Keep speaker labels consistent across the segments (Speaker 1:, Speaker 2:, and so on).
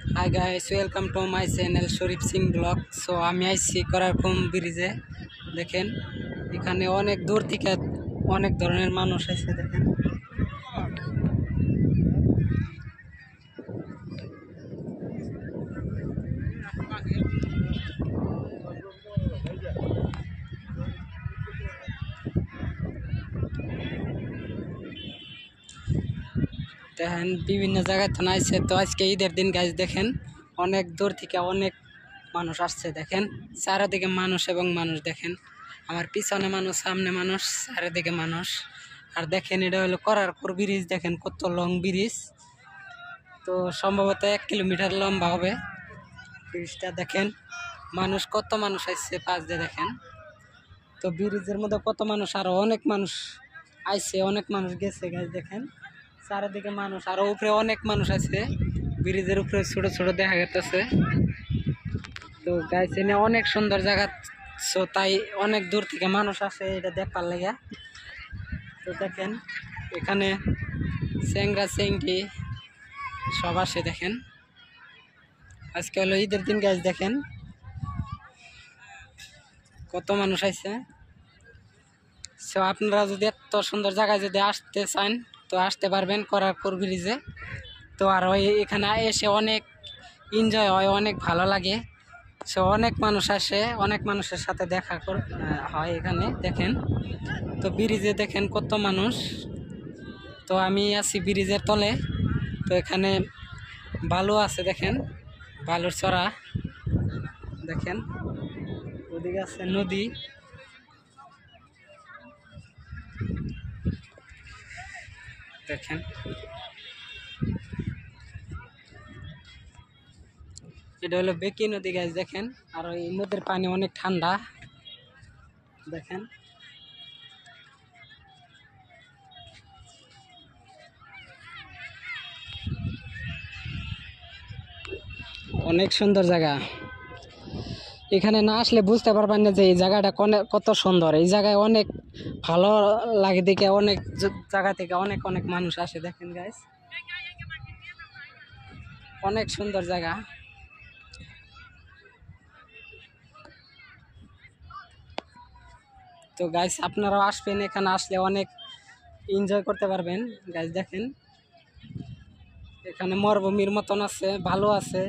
Speaker 1: Hi guys, welcome to my channel Sharif Singh blog. So আমি আইছি করারকুম ব্রিজে। দেখেন এখানে অনেক দূর থেকে অনেক ধরনের মানুষ আছে। দেখেন দেখেন বিভিন্ন জায়গায় তো আইছে। তো আজকে ঈদের দিন গাইজ দেখেন অনেক দূর থেকে অনেক মানুষ আসছে। দেখেন চারিদিকে মানুষ এবং মানুষ। দেখেন আমার পিছনে মানুষ, সামনে মানুষ, চারিদিকে মানুষ। আর দেখেন এটা হলো করারপুর ব্রিজ। দেখেন কত লং ব্রিজ, তো সম্ভবত 1 কিলোমিটার লম্বা হবে ব্রিজটা। দেখেন মানুষ, কত মানুষ আসছে পাশ দিয়ে। দেখেন তো ব্রিজের মধ্যে কত মানুষ, আরো অনেক মানুষ আইছে, অনেক মানুষ গেছে গাইজ। দেখেন চারিদিকে মানুষ, আরো উপরে অনেক মানুষ আছে। ব্রিজের উপরে ছোট ছোট দেখা যাচ্ছে। তো গাইজ এনে অনেক সুন্দর জায়গা, সো তাই অনেক দূর থেকে মানুষ আসে এটা দেখবার লাগে। তো দেখেন এখানে চেংরা চেংড়ি সব আসে। দেখেন আজকে হলো ঈদের দিন গাইজ। দেখেন কত মানুষ আইছে। সো আপনারা যদি এত সুন্দর জায়গায় যদি আসতে চান তো আসতে পারবেন করারপুর ব্রিজে। তো আর ওই এখানে এসে অনেক এনজয় হয়, অনেক ভালো লাগে। সো অনেক মানুষ আসে, অনেক মানুষের সাথে দেখা হয় এখানে। দেখেন তো ব্রিজে দেখেন কত মানুষ। তো আমি আছি ব্রিজের তলে। তো এখানে বালু আছে, দেখেন বালুর চড়া। দেখেন ওদিকে আছে নদী। দেখেন এটা হলো বেকি নদী গাছ। দেখেন আর এই নদীর পানি অনেক ঠান্ডা। দেখেন অনেক সুন্দর জায়গা। এখানে না আসলে বুঝতে পারবেন না যে এই জায়গাটা কত সুন্দর। এই জায়গায় অনেক ভালো লাগে দেখে অনেক জায়গা থেকে অনেক অনেক মানুষ আসে। দেখেন গাইস অনেক সুন্দর জায়গা। তো গাইস আপনারাও আসবেন, এখানে আসলে অনেক এনজয় করতে পারবেন গাইস। দেখেন এখানে মরুভূমির মতন আছে, ভালো আছে,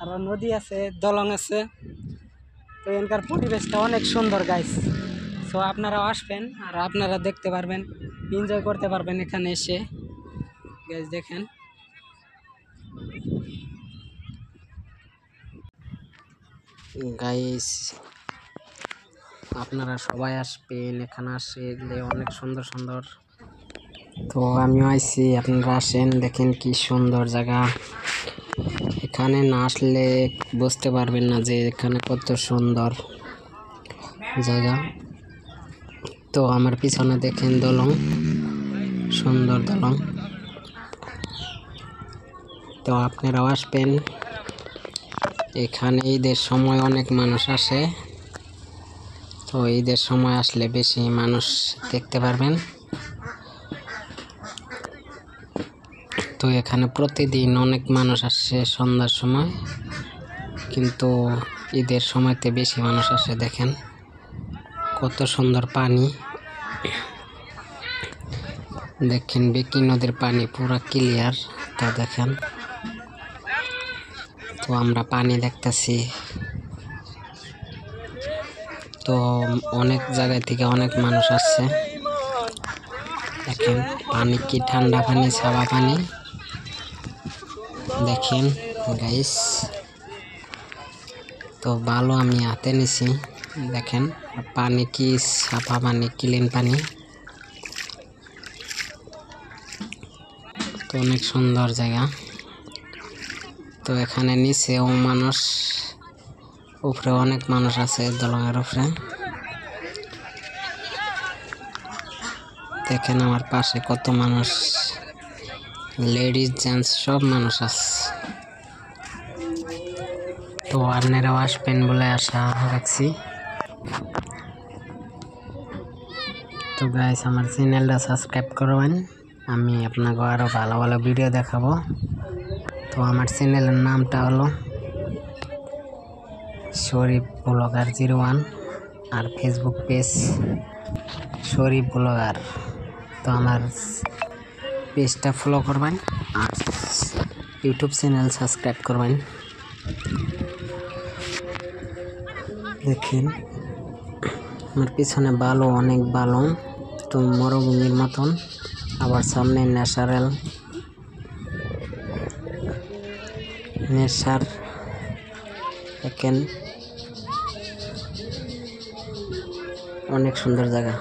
Speaker 1: আর নদী আছে, দলং আছে। তো এখানকার পরিবেশটা অনেক সুন্দর গাইস। সো আপনারাও আসবেন আর আপনারা দেখতে পারবেন, এনজয় করতে পারবেন এখানে এসে গাইস। দেখেন গাইস আপনারা সবাই আসবেন, এখানে আসলে অনেক সুন্দর সুন্দর। তো আমিও আইছি, আপনারা আসেন। দেখেন কি সুন্দর জায়গা। এখানে না আসলে বুঝতে পারবেন না যে এখানে কত সুন্দর জায়গা। তো আমার পিছনে দেখেন দলং, সুন্দর দলং। তো আপনারাও আসবেন। এখানে ঈদের সময় অনেক মানুষ আসে। তো ঈদের সময় আসলে বেশি মানুষ দেখতে পারবেন। তো এখানে প্রতিদিন অনেক মানুষ আসে সন্ধ্যার সময়, কিন্তু ঈদের সময়তে বেশি মানুষ আসে। দেখেন কত সুন্দর পানি। দেখেন বেকি নদীর পানি পুরো ক্লিয়ার। তো দেখেন তো আমরা পানি দেখতেছি। তো অনেক জায়গা থেকে অনেক মানুষ আসছে। দেখেন পানি কি ঠান্ডা পানি, সাদা পানি। দেখেন গাইস তো ভালো আমি হাতে নিছি। দেখেন পানি কি সাফা পানি, ক্লিন পানি। তো অনেক সুন্দর জায়গা। তো এখানে নিচেও মানুষ, উপরে অনেক মানুষ আছে দলঙের উপরে। দেখেন আমার পাশে কত মানুষ, লেডিস জেন্টস সব মানুষ আছে। তো আপনারাও আসবেন বলে আশা রাখছি। তো গাইস আমার চ্যানেলটা সাবস্ক্রাইব করবেন, আমি আপনাকে আরো ভালো ভালো ভিডিও দেখাবো। তো আমার চ্যানেলের নামটা হলো শরীফ ব্লগার 01 আর ফেসবুক পেজ শরীফ ব্লগার। তো আমার পেজটা ফলো করবেন আর ইউটিউব চ্যানেল সাবস্ক্রাইব করবেন। দেখেন আমার পিছনে ভালো, অনেক ভালো, তো মরুভূমির মতন, আবার সামনে ন্যাচারাল নেচার। দেখেন অনেক সুন্দর জায়গা।